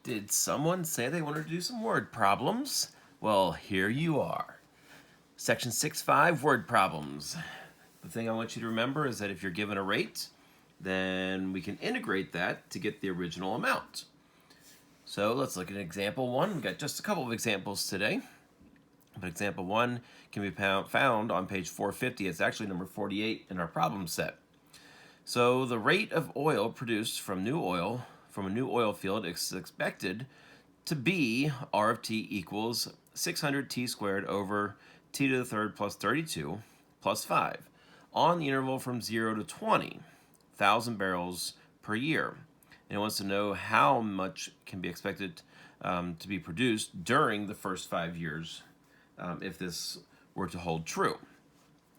Did someone say they wanted to do some word problems? Well, here you are. Section 6.5, word problems. The thing I want you to remember is that if you're given a rate, then we can integrate that to get the original amount. So let's look at example 1. We've got just a couple of examples today. But example 1 can be found on page 450. It's actually number 48 in our problem set. So the rate of oil produced from a new oil field is expected to be R of t equals 600 t squared over t to the third plus 32 plus 5 on the interval from 0 to 20,000 barrels per year. And it wants to know how much can be expected to be produced during the first 5 years if this were to hold true.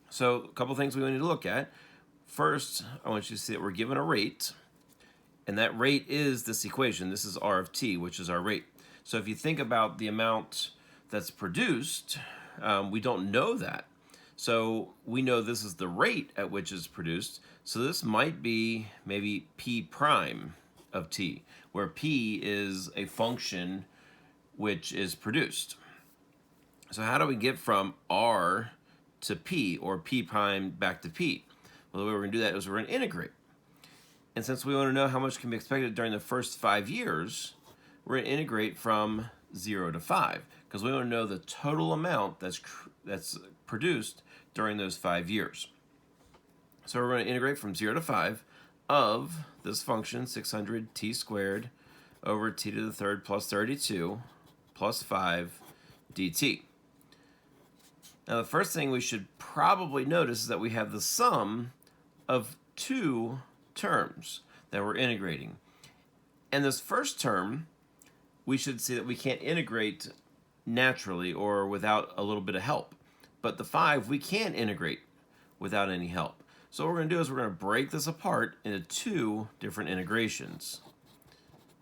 So a couple things we need to look at. First, I want you to see that we're given a rate, and that rate is this equation. This is R of t, which is our rate. So if you think about the amount that's produced, we don't know that. So we know this is the rate at which it's produced. So this might be maybe p prime of t, where p is a function which is produced. So how do we get from r to p, or p prime back to p? Well, the way we're going to do that is we're going to integrate. And since we want to know how much can be expected during the first 5 years, we're going to integrate from 0 to 5, because we want to know the total amount that's produced during those 5 years. So we're going to integrate from 0 to 5 of this function, 600 t squared over t to the third plus 32 plus 5 dt. Now the first thing we should probably notice is that we have the sum of two terms that we're integrating. And this first term, we should see that we can't integrate naturally or without a little bit of help. But the 5 we can integrate without any help. So what we're going to do is we're going to break this apart into two different integrations.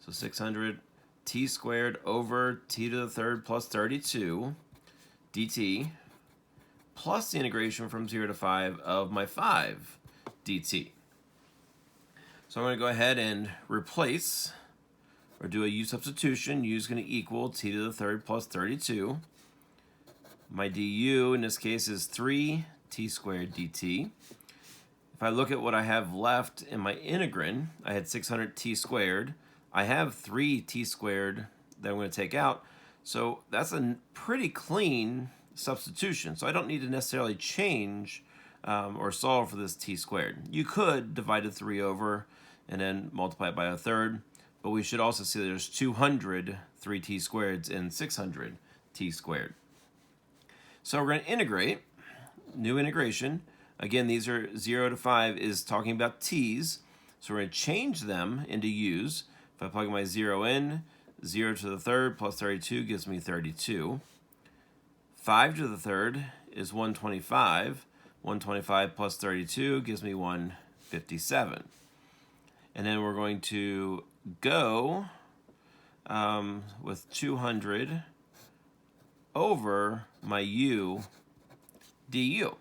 So 600 t squared over t to the third plus 32 dt plus the integration from 0 to 5 of my 5 dt. So I'm going to go ahead and replace, or do a u substitution. U is going to equal t to the third plus 32. My du in this case is 3 t squared dt. If I look at what I have left in my integrin, I had 600 t squared. I have 3 t squared that I'm going to take out. So that's a pretty clean substitution. So I don't need to necessarily change or solve for this t squared. You could divide the 3 over and then multiply it by a third, but we should also see that there's 200 3t squareds in 600 t squared. So we're going to integrate, new integration. Again, these are 0 to 5 is talking about t's, so we're going to change them into u's. If I plug my 0 in, 0 to the third plus 32 gives me 32. 5 to the third is 125. 125 plus 32 gives me 157. And then we're going to go with 200 over my u du.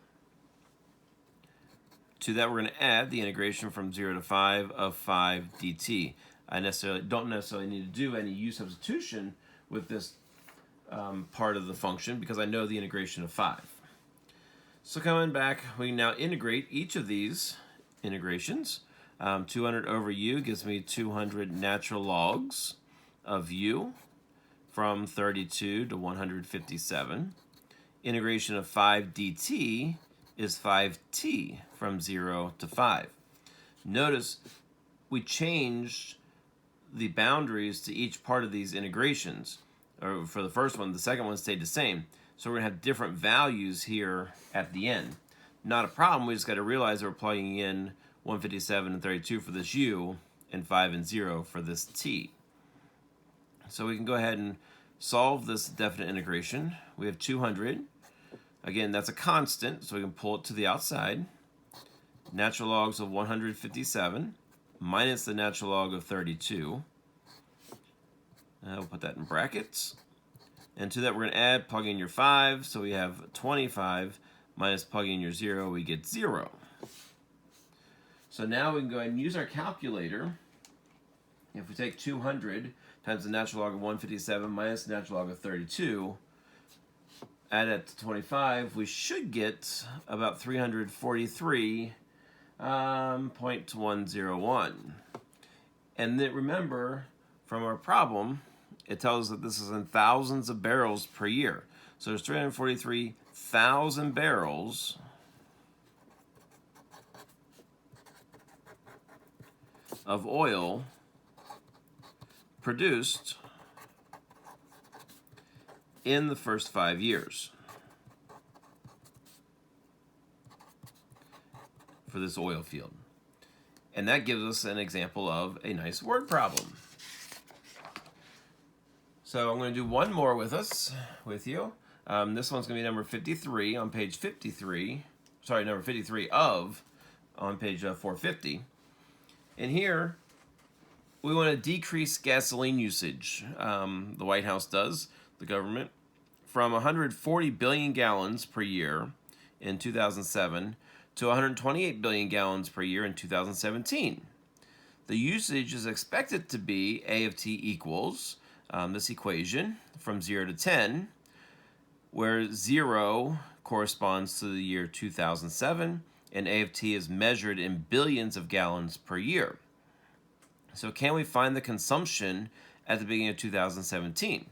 To that, we're going to add the integration from 0 to 5 of 5 dt. I don't necessarily need to do any u substitution with this part of the function because I know the integration of 5. So coming back, we can now integrate each of these integrations. 200 over u gives me 200 natural logs of u from 32 to 157. Integration of 5 dt is 5t from 0 to 5. Notice we changed the boundaries to each part of these integrations. Or for the first one, the second one stayed the same. So we're going to have different values here at the end. Not a problem, we just got to realize that we're plugging in 157 and 32 for this u and 5 and 0 for this t. So we can go ahead and solve this definite integration. We have 200. Again, that's a constant, so we can pull it to the outside. Natural logs of 157 minus the natural log of 32. We'll put that in brackets. And to that, we're going to add, plug in your 5. So we have 25 minus plug in your 0, we get 0. So now we can go ahead and use our calculator if we take 200 times the natural log of 157 minus the natural log of 32, add it to 25, we should get about 343.101. And then remember, from our problem, it tells us that this is in thousands of barrels per year. So there's 343,000 barrels of oil produced in the first 5 years for this oil field. And that gives us an example of a nice word problem. So I'm going to do one more with you. This one's going to be number 53 on page 53. Sorry, number 53 on page 450. And here, we want to decrease gasoline usage. The White House does, the government, from 140 billion gallons per year in 2007 to 128 billion gallons per year in 2017. The usage is expected to be A of t equals this equation from 0 to 10, where 0 corresponds to the year 2007, and A of t is measured in billions of gallons per year. So can we find the consumption at the beginning of 2017?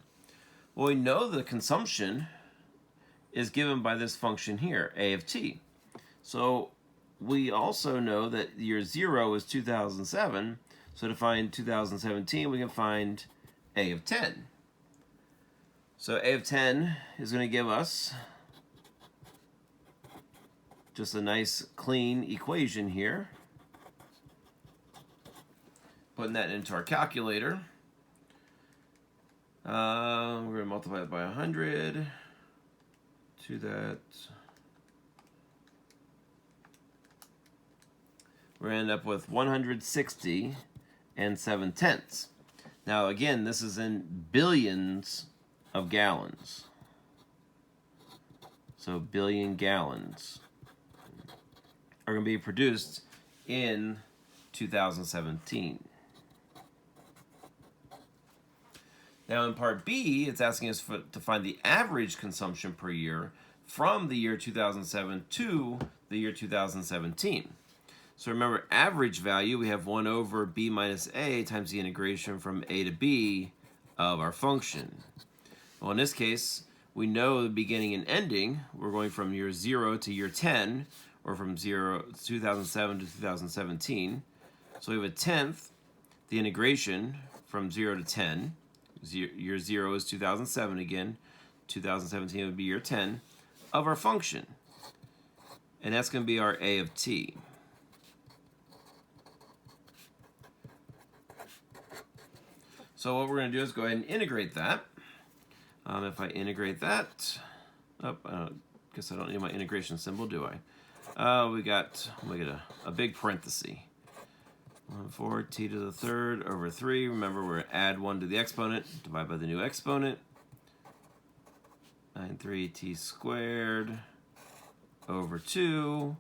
Well, we know the consumption is given by this function here, A of t. So we also know that year 0 is 2007, so to find 2017, we can find A of 10. So A of 10 is going to give us just a nice clean equation here. Putting that into our calculator. We're going to multiply it by 100 to that. We're going to end up with 160 and 7/10. Now again, this is in billions of gallons. So billion gallons are going to be produced in 2017. Now in part B, it's asking us to find the average consumption per year from the year 2007 to the year 2017. So remember, average value, we have 1 over b minus a times the integration from a to b of our function. Well, in this case, we know the beginning and ending. We're going from year 0 to year 10, or from 2007 to 2017. So we have a tenth, the integration from 0 to 10. Year 0 is 2007 again. 2017 would be year 10 of our function. And that's going to be our A of t. So what we're going to do is go ahead and integrate that. If I integrate that, guess I don't need my integration symbol, do I? We get a big parenthesis. 4 t to the third over 3. Remember, we're going to add 1 to the exponent, divide by the new exponent. 93t squared over 2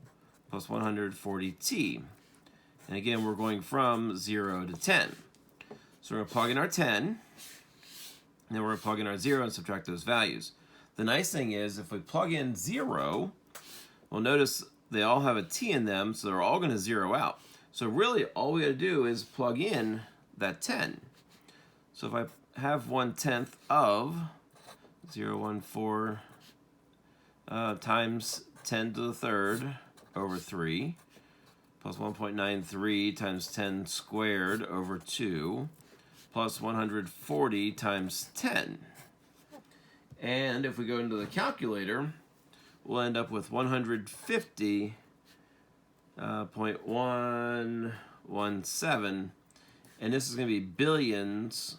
plus 140t. And again, we're going from 0 to 10. So we're going to plug in our 10, and then we're going to plug in our 0 and subtract those values. The nice thing is, if we plug in 0, well, notice they all have a t in them, so they're all going to 0 out. So really, all we got to do is plug in that 10. So if I have 1/10 of 0.14 times 10 to the third over 3 plus 1.93 times 10 squared over 2 plus 140 times 10. And if we go into the calculator, we'll end up with 150.117, and this is going to be billions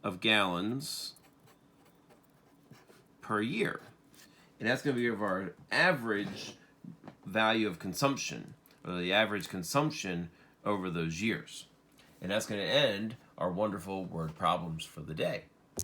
of gallons per year. And that's going to be of our average value of consumption, or the average consumption over those years. And that's going to end our wonderful word problems for the day.